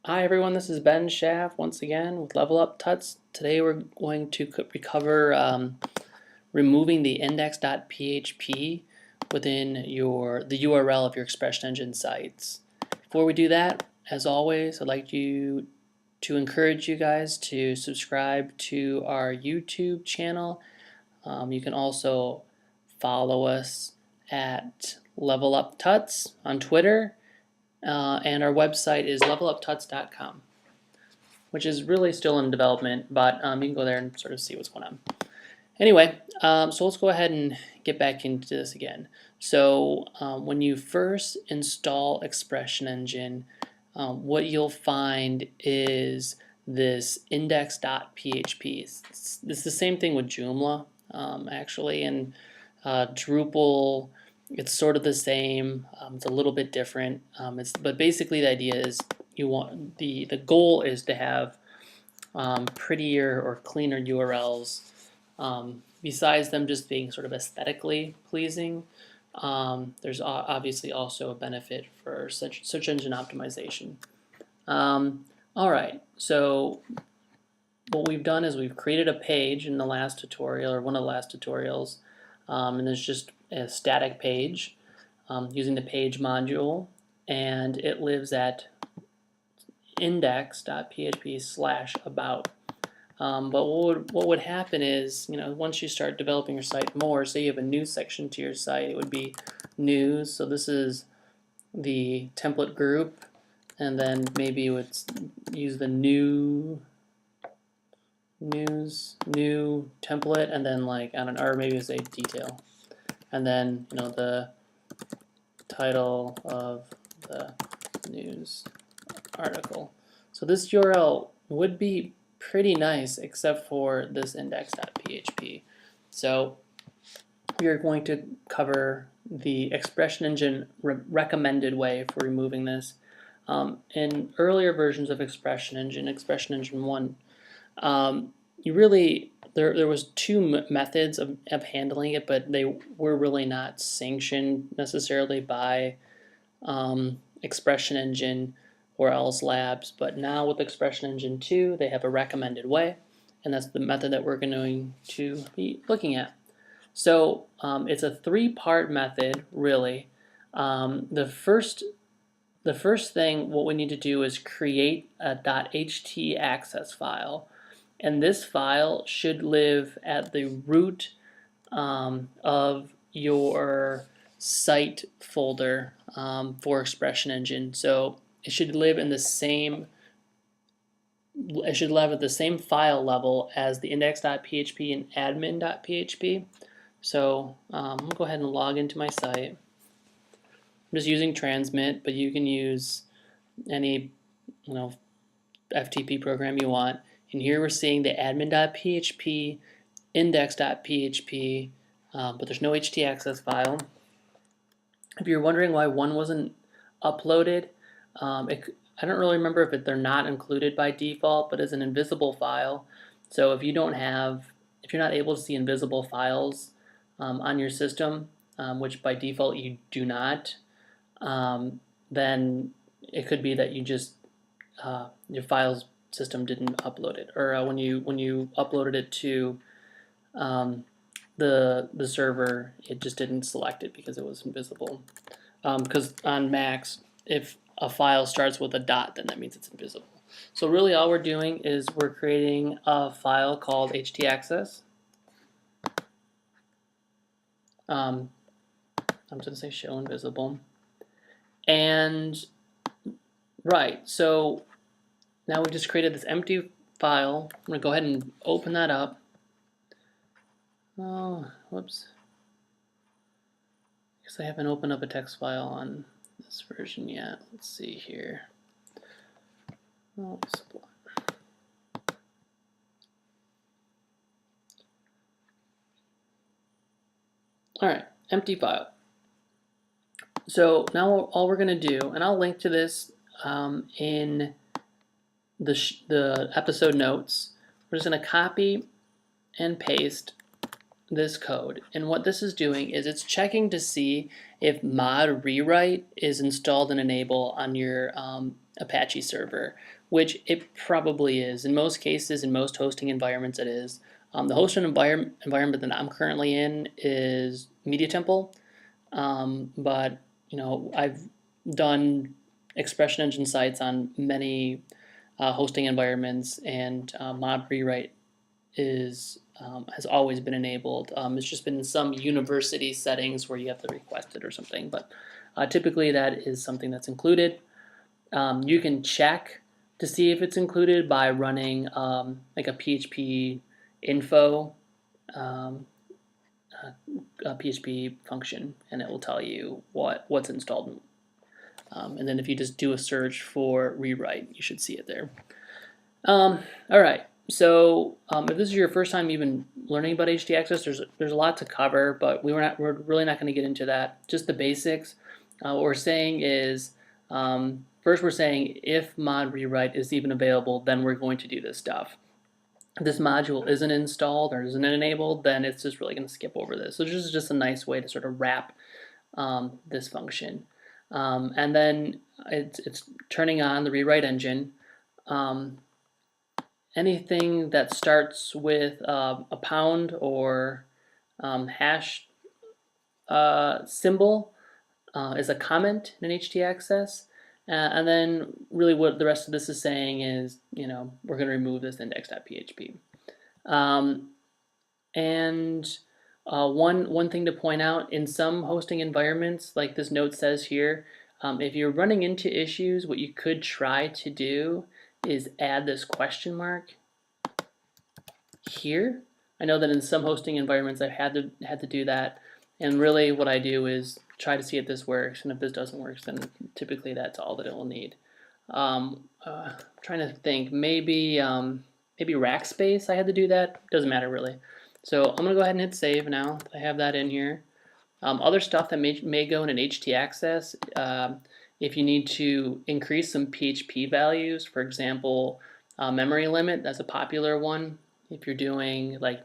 Hi everyone, this is Ben Schaff once again with Level Up Tuts. Today we're going to recover removing the index.php within the URL of your ExpressionEngine sites. Before we do that, as always, I'd like to encourage you guys to subscribe to our YouTube channel. You can also follow us at Level Up Tuts on Twitter. And our website is leveluptuts.com, which is really still in development, but you can go there and sort of see what's going on. Anyway, so let's go ahead and get back into this again. So when you first install ExpressionEngine, what you'll find is this index.php. It's the same thing with Joomla, actually, and Drupal. It's sort of the same. It's a little bit different. But basically the idea is you want the goal is to have prettier or cleaner URLs. Besides them just being sort of aesthetically pleasing, there's obviously also a benefit for search engine optimization. All right, so what we've done is we've created a page in the last tutorial, or one of the last tutorials, and there's just a static page using the page module, and it lives at index.php/about. But what would happen is, once you start developing your site more, say you have a news section to your site, it would be news. So this is the template group, and then maybe you would use the new template, and then like I don't know, or maybe it's a detail, and then the title of the news article. So this URL would be pretty nice except for this index.php. So we are going to cover the ExpressionEngine recommended way for removing this. In earlier versions of ExpressionEngine 1, there was two methods of handling it, but they were really not sanctioned necessarily by ExpressionEngine or else Labs. But now with ExpressionEngine 2, they have a recommended way, and that's the method that we're going to be looking at. So it's a three-part method, really. The first thing, what we need to do is create a .htaccess file. And this file should live at the root of your site folder for ExpressionEngine. So it should live in the same. It should live at the same file level as the index.php and admin.php. So I'm gonna go ahead and log into my site. I'm just using Transmit, but you can use any FTP program you want. And here we're seeing the admin.php, index.php, but there's no htaccess file. If you're wondering why one wasn't uploaded, I don't really remember if they're not included by default, but it's an invisible file. So if you're not able to see invisible files on your system, which by default you do not, then it could be that you just your files system didn't upload it, or when you uploaded it to the server, it just didn't select it because it was invisible. Because on Macs, if a file starts with a dot, then that means it's invisible. So really all we're doing is we're creating a file called htaccess. I'm just going to say show invisible. And right, so now we just created this empty file. I'm going to go ahead and open that up. Oh, whoops. I guess I haven't opened up a text file on this version yet. Let's see here. Oh, alright, empty file. So now all we're going to do, and I'll link to this in the episode notes, we're just going to copy and paste this code, and what this is doing is it's checking to see if mod rewrite is installed and enabled on your Apache server, which it probably is. In most cases, in most hosting environments, it is. The hosting environment that I'm currently in is Media Temple, but I've done ExpressionEngine sites on many hosting environments, and mod rewrite has always been enabled. It's just been in some university settings where you have to request it or something, but typically that is something that's included. You can check to see if it's included by running like a PHP info a PHP function, and it will tell you what's installed. And then if you just do a search for rewrite, you should see it there. All right. So if this is your first time even learning about Htaccess, there's a lot to cover, but we're really not going to get into that. Just the basics. What we're saying is first we're saying if mod rewrite is even available, then we're going to do this stuff. If this module isn't installed or isn't enabled, then it's just really going to skip over this. So this is just a nice way to sort of wrap this function. And then it's turning on the rewrite engine. Anything that starts with a pound or hash symbol is a comment in Htaccess. And then really what the rest of this is saying is, we're going to remove this index.php. And one thing to point out, in some hosting environments, like this note says here, if you're running into issues, what you could try to do is add this question mark here. I know that in some hosting environments I've had to do that, and really what I do is try to see if this works, and if this doesn't work, then typically that's all that it will need. I'm trying to think, maybe rack space I had to do that. Doesn't matter really. So I'm gonna go ahead and hit save now. I have that in here. Other stuff that may go in an Htaccess, if you need to increase some PHP values, for example, memory limit, that's a popular one. If you're doing like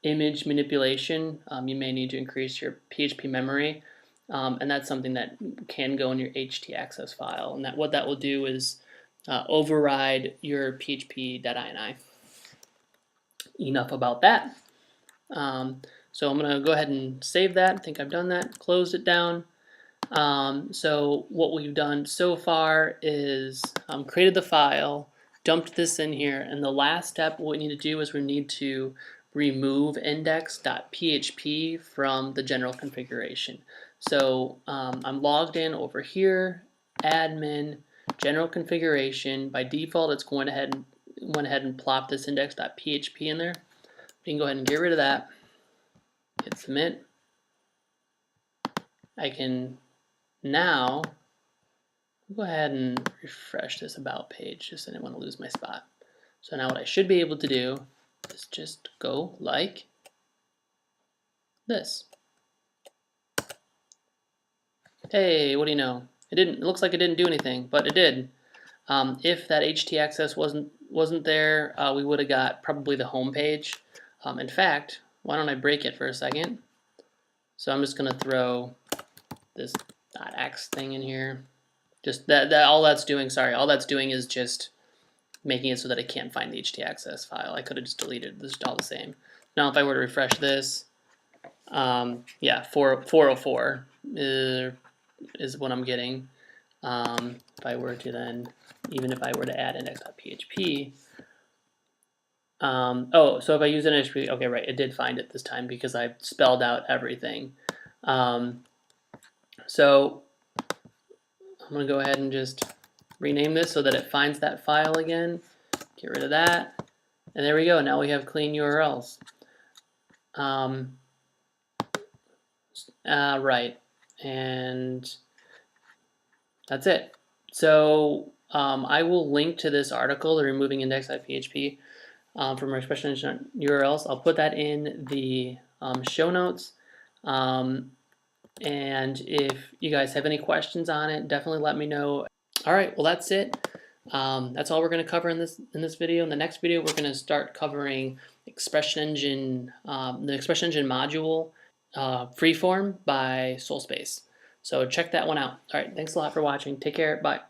image manipulation, you may need to increase your PHP memory, and that's something that can go in your Htaccess file. And what that will do is override your php.ini. Enough about that. So I'm going to go ahead and save that. I think I've done that, closed it down. So what we've done so far is created the file, dumped this in here, and the last step, what we need to do is we need to remove index.php from the general configuration. So I'm logged in over here, admin, general configuration. By default, it's went ahead and plopped this index.php in there. We can go ahead and get rid of that. Hit submit. I can now go ahead and refresh this about page, just so I didn't want to lose my spot. So now what I should be able to do is just go like this. Hey, what do you know? It looks like it didn't do anything, but it did. If that Htaccess wasn't there, we would have got probably the home page. In fact, why don't I break it for a second? So I'm just gonna throw this .x thing in here. Just all that's doing is just making it so that it can't find the Htaccess file. I could have just deleted it. This is all the same. Now if I were to refresh this, yeah, 404 is what I'm getting. If I were to then, even if I were to add index.php, oh, so if I use index.php, okay, right, it did find it this time because I spelled out everything. So I'm going to go ahead and just rename this so that it finds that file again. Get rid of that. And there we go. Now we have clean URLs. Right. And that's it. So I will link to this article, the removing index.php from our ExpressionEngine URLs. I'll put that in the show notes. And if you guys have any questions on it, definitely let me know. All right, well, that's it. That's all we're going to cover in this video. In the next video, we're going to start covering ExpressionEngine, the ExpressionEngine module, Freeform by Solspace. So check that one out. All right, thanks a lot for watching. Take care. Bye.